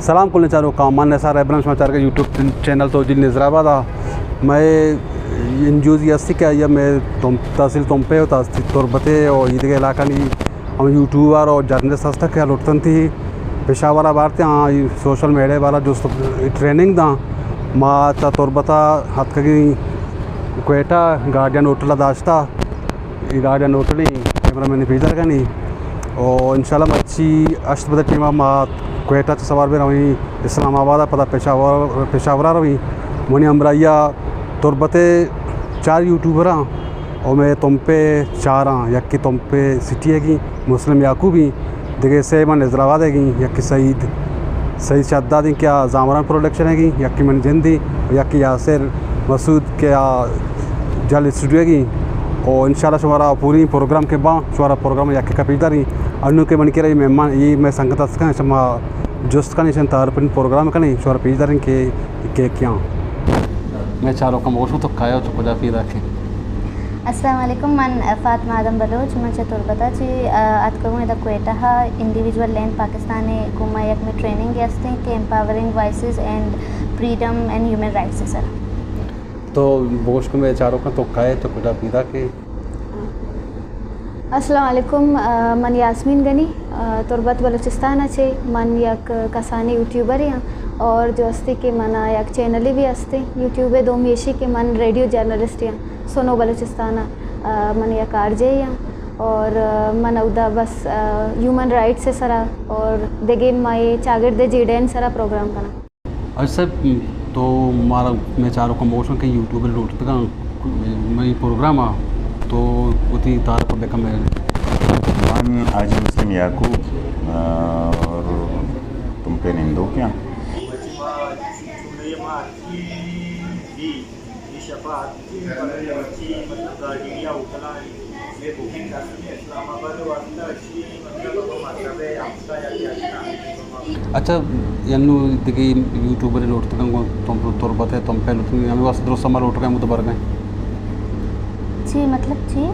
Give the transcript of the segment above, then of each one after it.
सलाम कुल चारों का मान सारा इब्राहिम समाचार का यूट्यूब चैनल तो जिल नजराबाद मैं इंजूजियास्टिक क्या या मैं तहसील तुम पे तुरबते और ईद के इलाका नहीं हम यूट्यूबर और जर्नलिस्ट हस्ता क्या लुटतन थी पेशावर बारते हाँ सोशल मीडिया वाला जो ट्रेनिंग दा माँ तुरबता हथ कगी क्वेटा गार्डियन होटल दाश्ता ये गार्डियन होटली कैमरा मैंने पीजर का नहीं और इंशाल्लाह अच्छी अष्टपद टीम माँ क्वेटा से सवार भी रही इस्लामाबाद पता पेशावर रही मुनी अमराइया तुरबते 4 यूट्यूबर हाँ और मैं तुम पे 4 हाँ यक्की तुम पे सिटी है कि मुस्लिम याकूबी देखे से मन हैदराबाद है कि यक्की सईद शद्दादी क्या जामरान प्रोडक्शन है कि यक्की मन जिंदी यक्की यासिर मसूद क्या जल स्टूडियो है कि और इंशाल्लाह शुमारा पूरी प्रोग्राम के बाद शुमारा प्रोग्राम यक्की का पीता रही अनु के मन के रही मेहमान ये मैं संगत का शमा जोस्त का निशान तारपिन प्रोग्राम का नहीं शुमारा पीता रही के क्या मैं चारों का मोशू तो खाया तो खुदा पी रखे। अस्सलाम वालेकुम मन फातिमा आदम बलोच मैं तुरबता ची आज करूँ इधर क्वेटा हा इंडिविजुअल लैंड पाकिस्तान कुमा यक में ट्रेनिंग यास्ते के empowering voices and freedom and human rights sir तो बोश को मैं चारों का तो खाए तो खुदा पी रखे। अस्सलाम वालेकुम मन यास्मीन गनी तुरबत बलूचिस्तान अच्छे मन यक कसानी यूट्यूबर यहाँ और जो अस्ते के मना यक चैनल भी अस्ते यूट्यूब दो मेशी के मन रेडियो जर्नलिस्ट यहाँ सोनो बलूचिस्तान मन यक आरजे यहाँ और मन उदा बस ह्यूमन राइट्स से सरा और देगे माए चागिर जीडेन सरा प्रोग्राम करना। अच्छा तो मारा मैं चारों का मोशन के यूट्यूब लूट का मैं प्रोग्राम आ तो उतनी तार पर देखा मैं आज मुस्लिम याकूब और तुम पे निंदो क्या अच्छा यानू देखिए यूट्यूबर लौट तक तुम तुरबत है तुम पहले हमें बस दोस्त हमारे लौट गए मुझे बर गए जी मतलब जी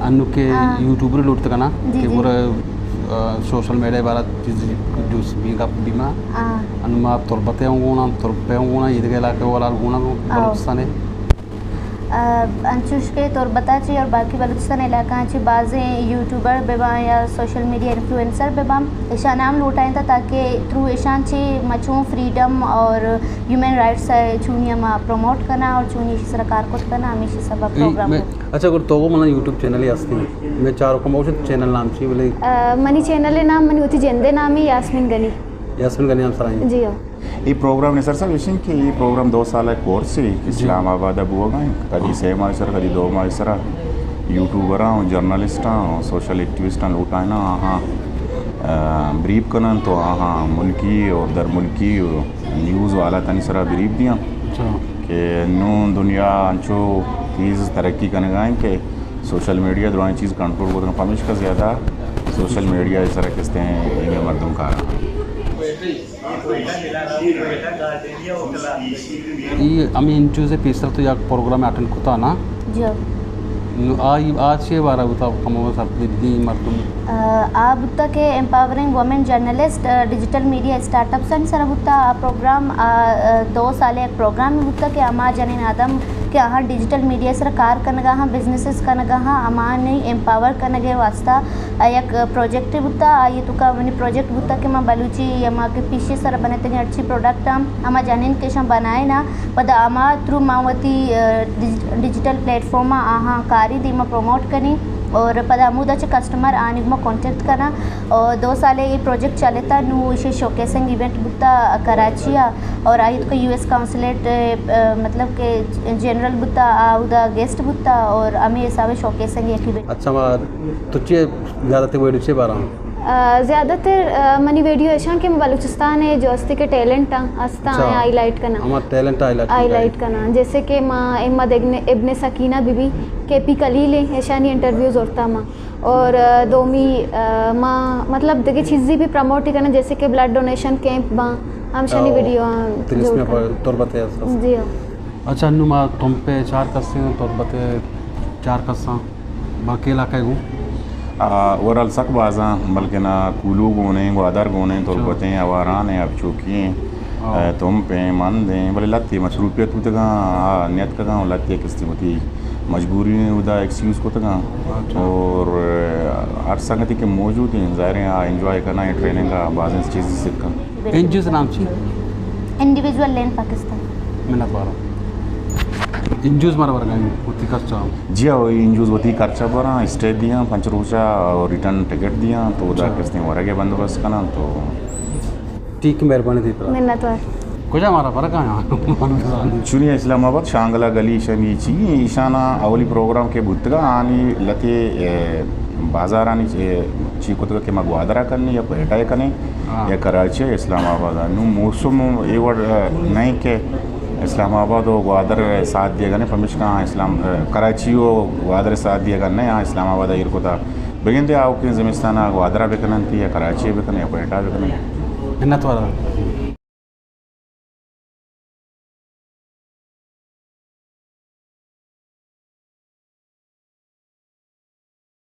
अनु के यूट्यूबर लौट तक ना कि पूरा सोशल मीडिया वाला जो बीमा बीमा अनु माँ तुरबते होंगे ना तुरबे होंगे ना ईद के इलाके वाला होंगे ना बलूचिस्तान अंशुश के तुरबता ची और बाकी बलूचिस्तान इलाका ची बाज़े यूट्यूबर बेबा या सोशल मीडिया इन्फ्लुएंसर बेबा ईशा नाम लौटाएं था ताकि थ्रू ईशान ची मचूं फ्रीडम और ह्यूमन राइट्स चूनिया मा प्रमोट करना और चूनी सरकार को करना हमेशा सब प्रोग्राम अच्छा अगर तो वो मना यूट्यूब चैनल ही आस्ती मैं चारों का मोशन चैनल नाम ची बोले मनी चैनल नाम मनी उती जेंदे नाम ही यास्मीन गनी नाम सराई जी हाँ ये प्रोग्राम ने सर विषय कि ये प्रोग्राम 2 साल कोर्स से इस्लामाबाद अब हुआ कभी सेम आए सर कभी 2 आए sir YouTuber journalist social activist लूटा है ना हाँ ब्रीफ करना तो हाँ मुल्की और दर मुल्की न्यूज़ वाला तनी सरा ब्रीफ दिया कि नू दुनिया अंचो चीज़ तरक्की करने गए कि सोशल मीडिया दुरानी चीज़ कंट्रोल को पमिश का ज़्यादा सोशल मीडिया इस तरह किस्ते हैं इनमें मर्दम का ये अमी इंचू से पीसर तो या प्रोग्राम अटेंड करता ना जी आज ये बारा होता कमों सब दी मर्दम आप तक के empowering women journalist digital media startups and sir बुता प्रोग्राम 2 साल एक प्रोग्राम बुता के अमा जनिन आदम के हाँ डिजिटल मीडिया सर कार करनगा हाँ बिजनेसेस करनगा हाँ अमा नहीं एम्पावर करनगे वास्ता एक प्रोजेक्ट बुता ये तुका मनी प्रोजेक्ट बुता के माँ बलूची अमा के पीछे सर बने तनी अच्छी प्रोडक्ट अमा जनिन के शम बनाए ना पद अमा थ्रू मावती डिजिटल प्लेटफॉर्म हाँ कारी दी प्रमोट करी और पदामुदाचे कस्टमर आने में कॉन्टेक्ट करना और 2 साल ये प्रोजेक्ट चले था नू इसे शोकेसिंग इवेंट बुता कराची और आई तो यूएस काउंसलेट मतलब के जनरल बुता उदा गेस्ट बुता और हमें हिसाब शोकेसिंग एक इवेंट अच्छा तुझे ज़्यादातर वीडियो से बारा ज़्यादातर मनी वीडियो ऐसा कि बलूचिस्तान है जो अस्ती के टैलेंट अस्ता है हाईलाइट करना हमारा टैलेंट हाईलाइट करना जैसे कि माँ अहमद इब्ने सकीना बीबी के पी कलील ऐसा नहीं इंटरव्यूज़ होता माँ और दोमी माँ मतलब देखिए चीज़ें भी प्रमोट ही करना जैसे कि ब्लड डोनेशन कैंप माँ हम शनि वीडियो जी हाँ। अच्छा नु माँ तुम पे 4 कस्से तुरबते 4 कस्सा बाकी इलाका हूँ वरल सक बाजा बल्कि ना कुलू गोने ग्वादर गोने तो बतें आवारान है अब चौकी तुम पे मन दें बोले लत्ती मशरूफियत हो तगा नियत का लत्ती किस्ती होती मजबूरी उदा एक्सक्यूज़ को तगा और हर संगति के मौजूद हैं ज़ाहिर है एंजॉय करना है ट्रेनिंग का बाज़ चीज़ सीखना एनजीओ नाम ची इंडिविजुअल लेन पाकिस्तान मिनट बारा इंजूस मारा वर्गा होती खर्चा जी हाँ इंजूस होती खर्चा बरा स्टे दिया पंचरोजा और रिटर्न टिकट दिया तो उधर किस्ती हो रहा बंदोबस्त करना तो ठीक मेहरबानी थी मिन्नत वार कुछ हमारा फर्क है चुनिया इस्लामाबाद शांगला गली शमी ची ईशाना अवली प्रोग्राम के बुतगा आनी लते बाजार आनी चीकुतगा के मगवादरा करनी या पेटाए करने या कराची इस्लामाबाद नु मौसम ये वर्ड नहीं के इस्लामाबाद और ग्वादर साथ दिया गने पमिश का इस्लाम कराची और ग्वादर साथ दिया गने यहाँ इस्लामाबाद इर को था बगिंदे आओ कि ज़मीस्ताना ग्वादरा बेकनन थी या कराची बेकने या पेटा बेकने मिन्नत वाला